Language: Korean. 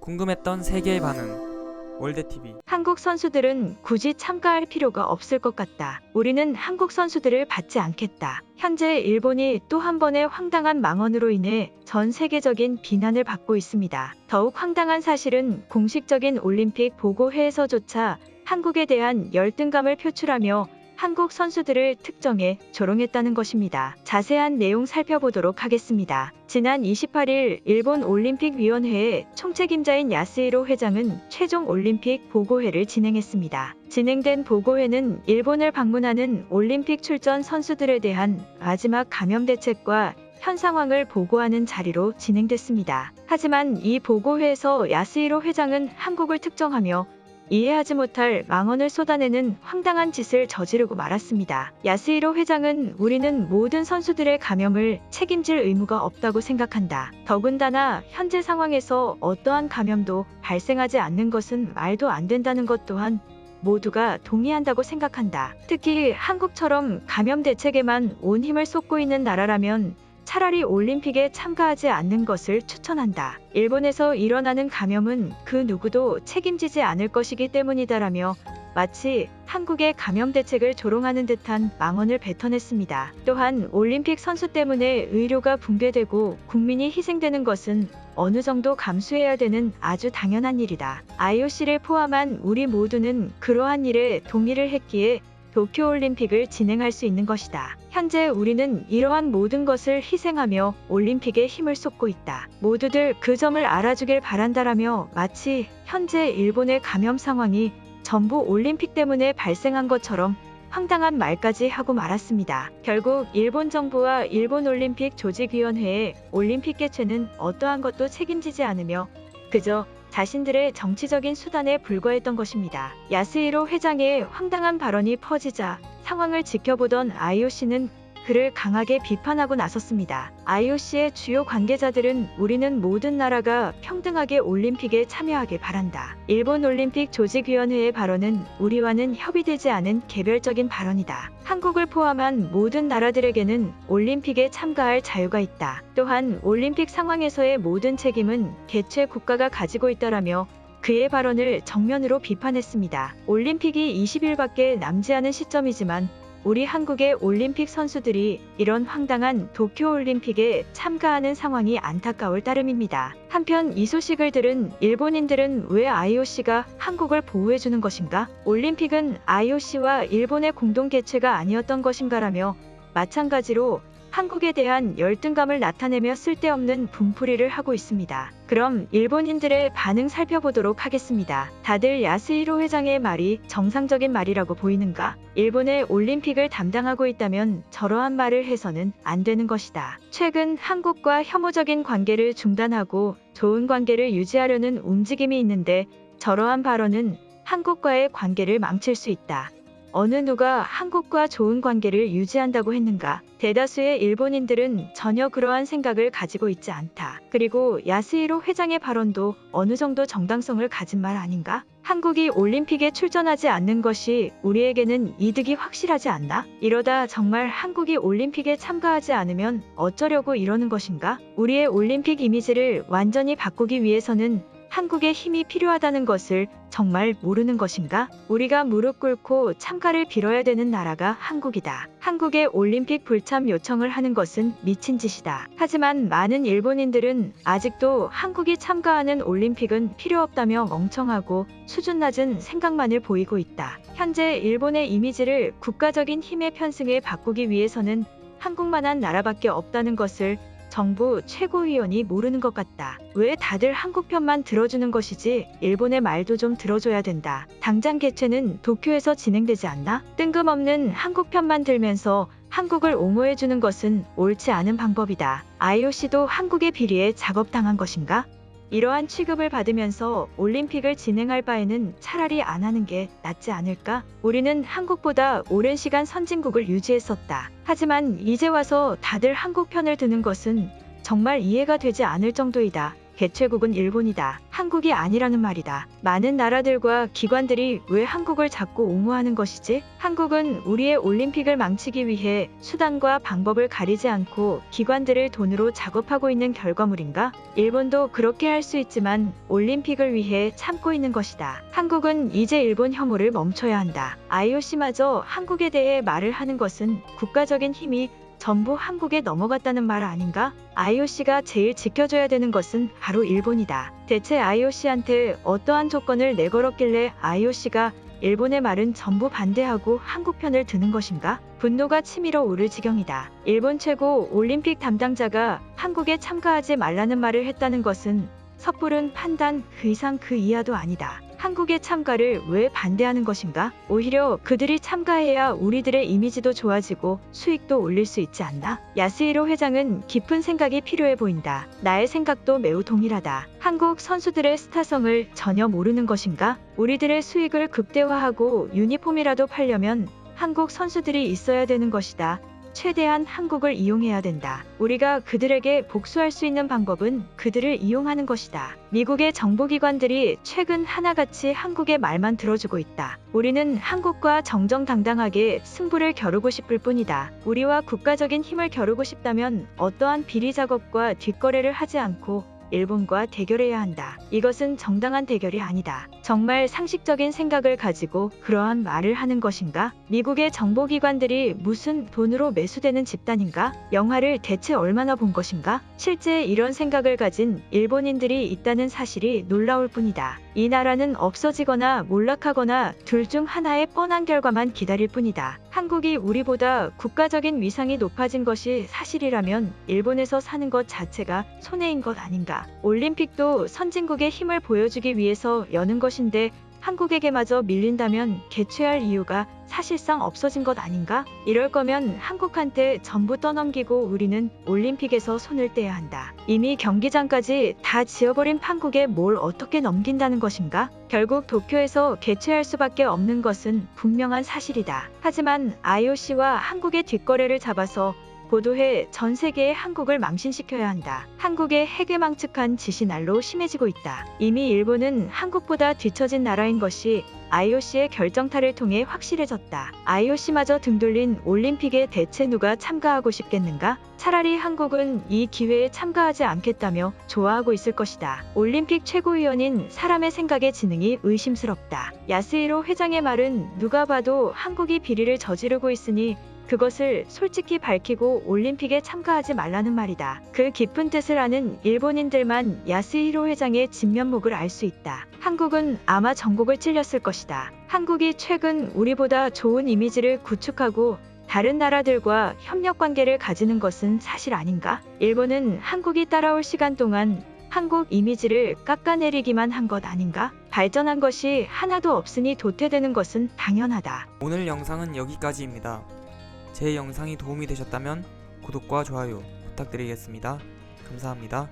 궁금했던 세계의 반응. 월드TV. 한국 선수들은 굳이 참가할 필요가 없을 것 같다. 우리는 한국 선수들을 받지 않겠다. 현재 일본이 또 한 번의 황당한 망언으로 인해 전 세계적인 비난을 받고 있습니다. 더욱 황당한 사실은 공식적인 올림픽 보고회에서조차 한국에 대한 열등감을 표출하며 한국 선수들을 특정해 조롱했다는 것입니다. 자세한 내용 살펴보도록 하겠습니다. 지난 28일 일본 올림픽위원회의 총책임자인 야스히로 회장은 최종 올림픽 보고회를 진행했습니다. 진행된 보고회는 일본을 방문하는 올림픽 출전 선수들에 대한 마지막 감염 대책과 현 상황을 보고하는 자리로 진행됐습니다. 하지만 이 보고회에서 야스히로 회장은 한국을 특정하며 이해하지 못할 망언을 쏟아내는 황당한 짓을 저지르고 말았습니다. 야스히로 회장은 우리는 모든 선수들의 감염을 책임질 의무가 없다고 생각한다. 더군다나 현재 상황에서 어떠한 감염도 발생하지 않는 것은 말도 안 된다는 것 또한 모두가 동의한다고 생각한다. 특히 한국처럼 감염 대책에만 온 힘을 쏟고 있는 나라라면 차라리 올림픽에 참가하지 않는 것을 추천한다. 일본에서 일어나는 감염은 그 누구도 책임지지 않을 것이기 때문이다라며 마치 한국의 감염 대책을 조롱하는 듯한 망언을 뱉어냈습니다. 또한 올림픽 선수 때문에 의료가 붕괴되고 국민이 희생되는 것은 어느 정도 감수해야 되는 아주 당연한 일이다. IOC를 포함한 우리 모두는 그러한 일에 동의를 했기에 도쿄올림픽을 진행할 수 있는 것이다. 현재 우리는 이러한 모든 것을 희생하며 올림픽에 힘을 쏟고 있다. 모두들 그 점을 알아주길 바란다라며 마치 현재 일본의 감염 상황이 전부 올림픽 때문에 발생한 것처럼 황당한 말까지 하고 말았습니다. 결국 일본 정부와 일본 올림픽 조직위원회의 올림픽 개최는 어떠한 것도 책임지지 않으며 그저 자신들의 정치적인 수단에 불과했던 것입니다. 야스히로 회장의 황당한 발언이 퍼지자 상황을 지켜보던 IOC는 그를 강하게 비판하고 나섰습니다. IOC의 주요 관계자들은 우리는 모든 나라가 평등하게 올림픽에 참여하길 바란다. 일본 올림픽 조직위원회의 발언은 우리와는 협의되지 않은 개별적인 발언이다. 한국을 포함한 모든 나라들에게는 올림픽에 참가할 자유가 있다. 또한 올림픽 상황에서의 모든 책임은 개최 국가가 가지고 있다라며 그의 발언을 정면으로 비판했습니다. 올림픽이 20일밖에 남지 않은 시점이지만 우리 한국의 올림픽 선수들이 이런 황당한 도쿄올림픽에 참가하는 상황이 안타까울 따름입니다. 한편 이 소식을 들은 일본인들은 왜 IOC가 한국을 보호해주는 것인가? 올림픽은 IOC와 일본의 공동 개최가 아니었던 것인가라며 마찬가지로 한국에 대한 열등감을 나타내며 쓸데없는 분풀이를 하고 있습니다. 그럼 일본인들의 반응 살펴보도록 하겠습니다. 다들 야스히로 회장의 말이 정상적인 말이라고 보이는가? 일본의 올림픽을 담당하고 있다면 저러한 말을 해서는 안 되는 것이다. 최근 한국과 혐오적인 관계를 중단하고 좋은 관계를 유지하려는 움직임이 있는데 저러한 발언은 한국과의 관계를 망칠 수 있다. 어느 누가 한국과 좋은 관계를 유지한다고 했는가? 대다수의 일본인들은 전혀 그러한 생각을 가지고 있지 않다. 그리고 야스히로 회장의 발언도 어느 정도 정당성을 가진 말 아닌가? 한국이 올림픽에 출전하지 않는 것이 우리에게는 이득이 확실하지 않나? 이러다 정말 한국이 올림픽에 참가하지 않으면 어쩌려고 이러는 것인가? 우리의 올림픽 이미지를 완전히 바꾸기 위해서는 한국의 힘이 필요하다는 것을 정말 모르는 것인가? 우리가 무릎 꿇고 참가를 빌어야 되는 나라가 한국이다. 한국의 올림픽 불참 요청을 하는 것은 미친 짓이다. 하지만 많은 일본인들은 아직도 한국이 참가하는 올림픽은 필요 없다며 멍청하고 수준 낮은 생각만을 보이고 있다. 현재 일본의 이미지를 국가적인 힘의 편승에 바꾸기 위해서는 한국만한 나라밖에 없다는 것을 정부 최고위원이 모르는 것 같다. 왜 다들 한국 편만 들어주는 것이지 일본의 말도 좀 들어줘야 된다. 당장 개최는 도쿄에서 진행되지 않나? 뜬금없는 한국 편만 들면서 한국을 옹호해주는 것은 옳지 않은 방법이다. IOC도 한국의 비리에 작업당한 것인가? 이러한 취급을 받으면서 올림픽을 진행할 바에는 차라리 안 하는 게 낫지 않을까? 우리는 한국보다 오랜 시간 선진국을 유지했었다. 하지만 이제 와서 다들 한국 편을 드는 것은 정말 이해가 되지 않을 정도이다. 개최국은 일본이다. 한국이 아니라는 말이다. 많은 나라들과 기관들이 왜 한국을 자꾸 옹호하는 것이지? 한국은 우리의 올림픽을 망치기 위해 수단과 방법을 가리지 않고 기관들을 돈으로 작업하고 있는 결과물인가? 일본도 그렇게 할 수 있지만 올림픽을 위해 참고 있는 것이다. 한국은 이제 일본 혐오를 멈춰야 한다. IOC마저 한국에 대해 말을 하는 것은 국가적인 힘이 전부 한국에 넘어갔다는 말 아닌가? IOC가 제일 지켜줘야 되는 것은 바로 일본이다. 대체 IOC한테 어떠한 조건을 내걸었길래 IOC가 일본의 말은 전부 반대하고 한국 편을 드는 것인가? 분노가 치밀어 오를 지경이다. 일본 최고 올림픽 담당자가 한국에 참가하지 말라는 말을 했다는 것은 섣부른 판단 그 이상 그 이하도 아니다. 한국의 참가를 왜 반대하는 것인가? 오히려 그들이 참가해야 우리들의 이미지도 좋아지고 수익도 올릴 수 있지 않나? 야스히로 회장은 깊은 생각이 필요해 보인다. 나의 생각도 매우 동일하다. 한국 선수들의 스타성을 전혀 모르는 것인가? 우리들의 수익을 극대화하고 유니폼이라도 팔려면 한국 선수들이 있어야 되는 것이다. 최대한 한국을 이용해야 된다. 우리가 그들에게 복수할 수 있는 방법은 그들을 이용하는 것이다. 미국의 정보기관들이 최근 하나같이 한국의 말만 들어주고 있다. 우리는 한국과 정정당당하게 승부를 겨루고 싶을 뿐이다. 우리와 국가적인 힘을 겨루고 싶다면 어떠한 비리 작업과 뒷거래를 하지 않고 일본과 대결해야 한다. 이것은 정당한 대결이 아니다. 정말 상식적인 생각을 가지고 그러한 말을 하는 것인가? 미국의 정보기관들이 무슨 돈으로 매수되는 집단인가? 영화를 대체 얼마나 본 것인가? 실제 이런 생각을 가진 일본인들이 있다는 사실이 놀라울 뿐이다. 이 나라는 없어지거나 몰락하거나 둘 중 하나의 뻔한 결과만 기다릴 뿐이다. 한국이 우리보다 국가적인 위상이 높아진 것이 사실이라면 일본에서 사는 것 자체가 손해인 것 아닌가? 올림픽도 선진국의 힘을 보여주기 위해서 여는 것인데 한국에게마저 밀린다면 개최할 이유가 사실상 없어진 것 아닌가? 이럴 거면 한국한테 전부 떠넘기고 우리는 올림픽에서 손을 떼야 한다. 이미 경기장까지 다 지어버린 판국에 뭘 어떻게 넘긴다는 것인가? 결국 도쿄에서 개최할 수밖에 없는 것은 분명한 사실이다. 하지만 IOC와 한국의 뒷거래를 잡아서 고도해 전 세계의 한국을 망신시켜야 한다. 한국의 해괴망측한 짓이 날로 심해지고 있다. 이미 일본은 한국보다 뒤처진 나라인 것이 IOC의 결정타를 통해 확실해졌다. IOC마저 등돌린 올림픽에 대체 누가 참가하고 싶겠는가? 차라리 한국은 이 기회에 참가하지 않겠다며 좋아하고 있을 것이다. 올림픽 최고위원인 사람의 생각의 지능이 의심스럽다. 야스히로 회장의 말은 누가 봐도 한국이 비리를 저지르고 있으니 그것을 솔직히 밝히고 올림픽에 참가하지 말라는 말이다. 그 깊은 뜻을 아는 일본인들만 야스히로 회장의 진면목을 알 수 있다. 한국은 아마 전곡을 찔렸을 것이다. 한국이 최근 우리보다 좋은 이미지를 구축하고 다른 나라들과 협력 관계를 가지는 것은 사실 아닌가? 일본은 한국이 따라올 시간 동안 한국 이미지를 깎아내리기만 한 것 아닌가? 발전한 것이 하나도 없으니 도태되는 것은 당연하다. 오늘 영상은 여기까지입니다. 제 영상이 도움이 되셨다면 구독과 좋아요 부탁드리겠습니다. 감사합니다.